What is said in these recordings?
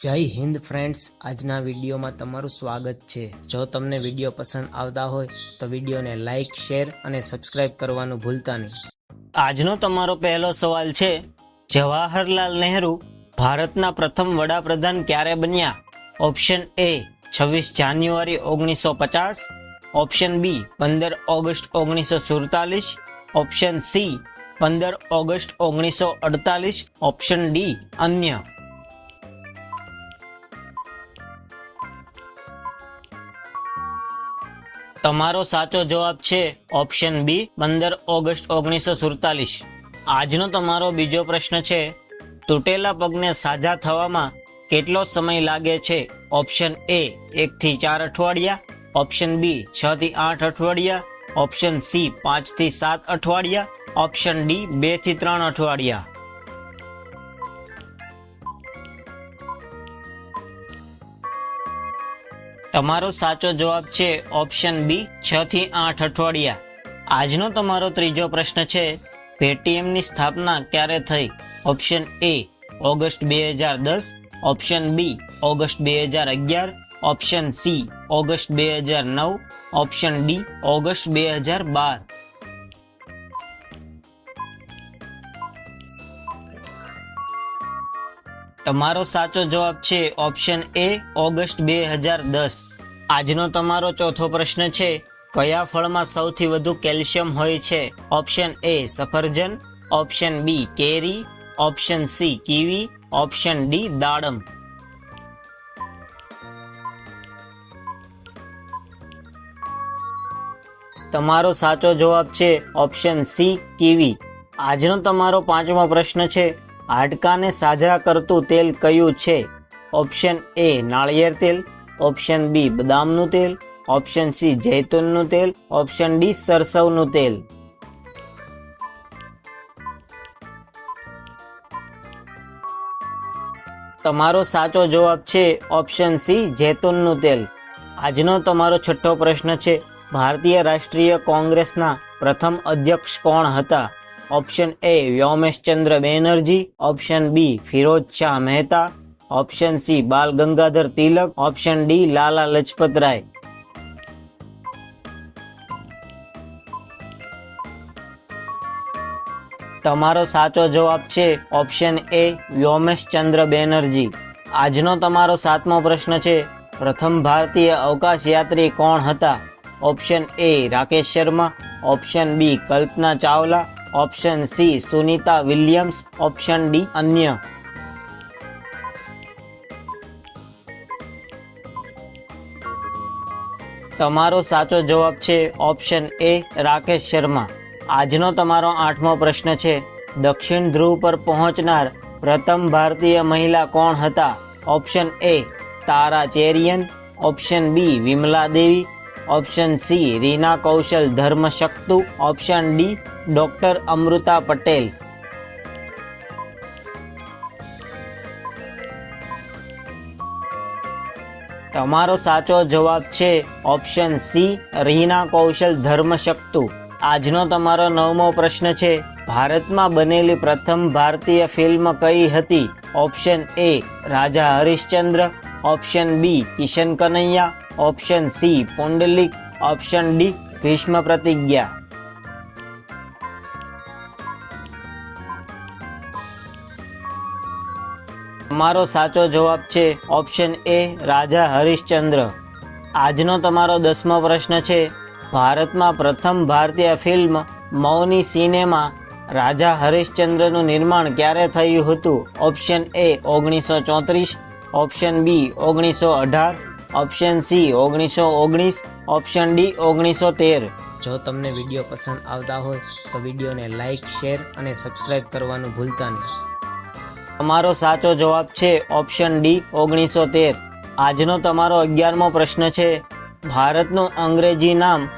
જય હિન્દ ફ્રેન્ડ્સ, આજના વિડીયોમાં તમારું સ્વાગત છે। જો તમને વિડીયો પસંદ આવતા હોય તો વિડીયોને લાઇક, શેર અને સબસ્ક્રાઇબ કરવાનું ભૂલતા નહીં। આજનો તમારો પહેલો સવાલ છે, જવાહરલાલ નહેરુ ભારતના પ્રથમ વડાપ્રધાન ક્યારે બન્યા? ઓપ્શન એ 26 જાન્યુઆરી 1950, option B 15 August 1947, option C 15 August 1948, option D અન્ય। તમારો સાચો જવાબ છે ઓપ્શન બી 15 ઓગસ્ટ 1947। આજનો તમારો બીજો પ્રશ્ન છે, તૂટેલા પગને સાજા થવામાં કેટલો સમય લાગે છે? ઓપ્શન એ 1 થી 4 અઠવાડિયા, ઓપ્શન બી 6 થી 8 અઠવાડિયા, ઓપ્શન સી 5 થી 7 અઠવાડિયા, ઓપ્શન ડી 2 થી 3 અઠવાડિયા। તમારો સાચો જવાબ છે ઓપ્શન બી 6 થી 8 અઠવાડિયા। આજનો તમારો ત્રીજો પ્રશ્ન છે, પેટીએમની સ્થાપના ક્યારે થઈ? Option A August 2010, option B August 2011, option C August 2009, option D August 2012। તમારો સાચો જવાબ છે ઓપ્શન એ ઓગસ્ટ 2010। આજનો તમારો ચોથો પ્રશ્ન છે, કયા ફળમાં સૌથી વધુ કેલ્શિયમ હોય છે? ઓપ્શન એ સફરજન, ઓપ્શન બી કેરી, option C kiwi, option D દાડમ। તમારો સાચો જવાબ છે ઓપ્શન સી કીવી। આજનો તમારો પાંચમો પ્રશ્ન છે, હાડકાને સાજા કરતું તેલ કયું છે? ઓપ્શન એ નાળિયેર તેલ, ઓપ્શન બી બદામનું તેલ, ઓપ્શન સી જૈતુનનું તેલ, ઓપ્શન ડી સરસવનું તેલ। તમારો સાચો જવાબ છે ઓપ્શન સી જૈતુનનું તેલ। આજનો તમારો છઠ્ઠો પ્રશ્ન છે, ભારતીય રાષ્ટ્રીય કોંગ્રેસના પ્રથમ અધ્યક્ષ કોણ હતા? Option A Womesh Chandra Banerjee, option B Firoz Shah Mehta, option C Bal Gangadhar Tilak, option D Lala Lajpat Rai. તમારો સાચો જવાબ છે ઓપ્શન એ વ્યોમેશચંદ્ર બેનર્જી। આજનો તમારો સાતમો પ્રશ્ન છે, પ્રથમ ભારતીય અવકાશ યાત્રી કોણ હતા? Option A Rakesh Sharma, option B Kalpana Chawla, option C Sunita Williams, option D અન્ય। તમારો સાચો જવાબ છે ઓપ્શન એ રાકેશ શર્મા। આજનો તમારો આઠમો પ્રશ્ન છે, દક્ષિણ ધ્રુવ પર પહોંચનાર પ્રથમ ભારતીય મહિલા કોણ હતા? Option A Tara Cherian, option B Vimla Devi, option C Reena Kaushal Dharmshaktu, option D doctor Amrita Patel. તમારો સાચો જવાબ છે ઓપ્શન સી રીના કૌશલ ધર્મશક્તુ। આજનો તમારો નવમો પ્રશ્ન છે, ભારતમાં બનેલી પ્રથમ ભારતીય ફિલ્મ કઈ હતી? Option A Raja Harishchandra, option B Kishan Kanhaiya, option C Pundalik, option D Bhishma Pratigya. તમારો સાચો જવાબ છે ઓપ્શન એ રાજા હરિશ્ચંદ્ર। આજનો તમારો દસમો પ્રશ્ન છે, ભારતમાં પ્રથમ ભારતીય ફિલ્મ મૌની સિનેમા રાજા હરિશ્ચંદ્રનું નિર્માણ ક્યારે થયું હતું? Option A 1934, option B 1918, option C 1919, option D 1913। જો તમને વિડીયો પસંદ આવતા હોય તો વિડીયોને લાઇક, શેર અને સબસ્ક્રાઇબ કરવાનું ભૂલતા નહીં। તમારો સાચો જવાબ છે ઓપ્શન ડી 1913। આજનો તમારો 11મો પ્રશ્ન છે, ભારતનું અંગ્રેજી નામ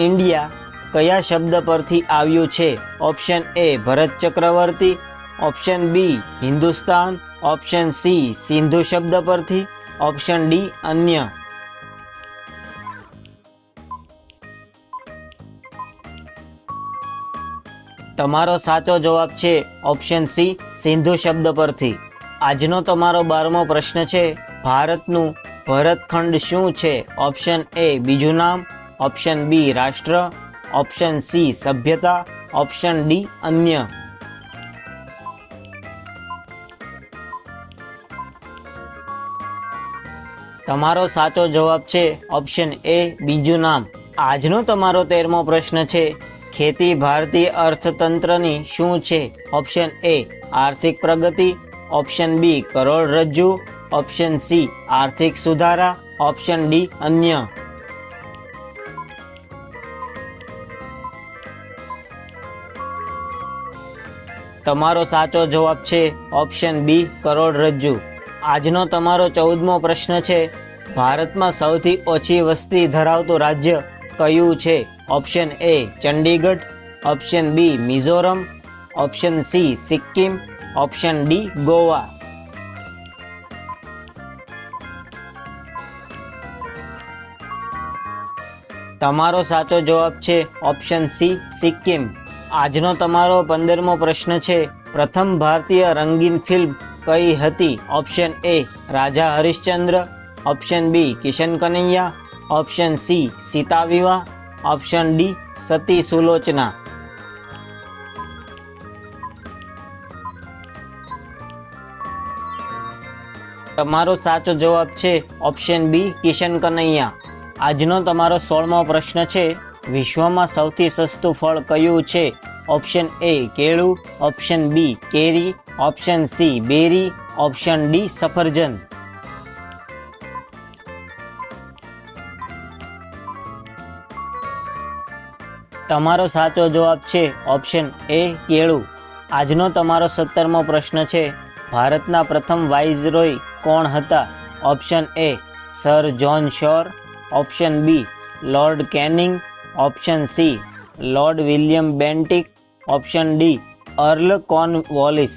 ઇન્ડિયા કયા શબ્દ પરથી આવ્યું છે? Option A Bharat Chakravarti, option B Hindustan, option C Sindhu શબ્દ પરથી, ઓપ્શન ડી અન્ય। તમારો સાચો જવાબ છે ઓપ્શન સી સિંધુ શબ્દ પરથી। આજનો તમારો 12મો પ્રશ્ન છે, ભારતનું ભરતખંડ શું છે? ઓપ્શન એ બીજું નામ, ઓપ્શન બી રાષ્ટ્ર, ઓપ્શન સી સભ્યતા, ઓપ્શન ડી અન્ય. તમારો સાચો જવાબ છે ઓપ્શન એ બીજું નામ. આજનો તમારો 13મો પ્રશ્ન છે, ખેતી ભારતીય અર્થતંત્રની શું છે? ઓપ્શન એ આર્થિક પ્રગતિ, ઓપ્શન બી કરોડરજ્જુ, ઓપ્શન સી આર્થિક સુધારા, ઓપ્શન ડી અન્ય. તમારો સાચો જવાબ છે ઓપ્શન બી કરોડરજ્જુ. આજનો તમારો 14મો પ્રશ્ન છે, ભારતમાં સૌથી ઓછી વસ્તી ધરાવતું રાજ્ય કયું છે? Option A Chandigarh, option B Mizoram, option C Sikkim, option D Goa. તમારો સાચો જવાબ છે ઓપ્શન સી સિક્કિમ. આજનો તમારો 15મો પ્રશ્ન છે, પ્રથમ ભારતીય રંગીન ફિલ્મ કઈ હતી? Option A Raja Harishchandra, option B Kishan Kanhaiya, option C Sita Vivah, option D સતી સુલોચના. તમારો સાચો જવાબ છે ઓપ્શન બી કિશન કનૈયા. આજનો તમારો 16મો પ્રશ્ન છે, વિશ્વમાં સૌથી સસ્તું ફળ કયું છે? ઓપ્શન એ કેળું, ઓપ્શન બી કેરી, option C berry, option D સફરજન. તમારો સાચો જવાબ છે ઓપ્શન એ કેળું. આજનો તમારો 17મો પ્રશ્ન છે, ભારતના પ્રથમ વાઇસરોય કોણ હતા? Option A sir John Shore, option B lord Canning, option C lord William Bentinck, option D earl Cornwallis.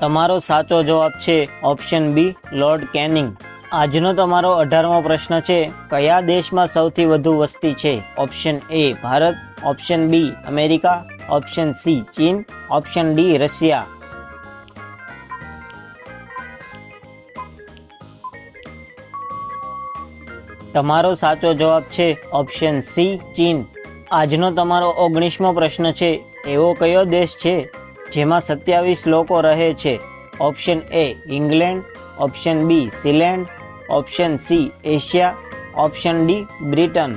તમારો સાચો જવાબ છે ઓપ્શન બી લોર્ડ કેનિંગ. આજનો તમારો 18મો પ્રશ્ન છે, કયા દેશમાં સૌથી વધુ વસ્તી છે? Option A Bharat, option B America, option C ચીન, ઓપ્શન ડી રશિયા. તમારો સાચો જવાબ છે ઓપ્શન સી ચીન. આજનો તમારો 19મો પ્રશ્ન છે, એવો કયો દેશ છે જેમાં 27 લોકો રહે છે? Option A England, option B Sealand, option C Asia, option D Britain.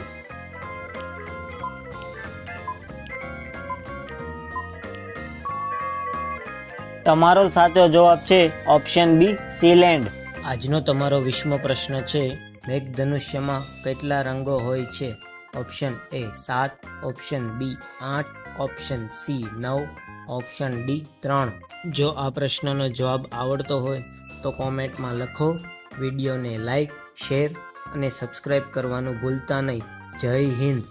તમારો સાચો જવાબ છે ઓપ્શન બી સીલેન્ડ. આજનો તમારો 20મો પ્રશ્ન છે, મેઘધનુષ્યમાં કેટલા રંગો હોય છે? Option A 7, option B 8, option C 9, option D 3. જો આ પ્રશ્નનો જવાબ આવડતો હોય તો કોમેન્ટમાં લખો. વિડીયોને લાઈક, શેર અને સબસ્ક્રાઈબ કરવાનું ભૂલતા નહીં. જય હિન્દ.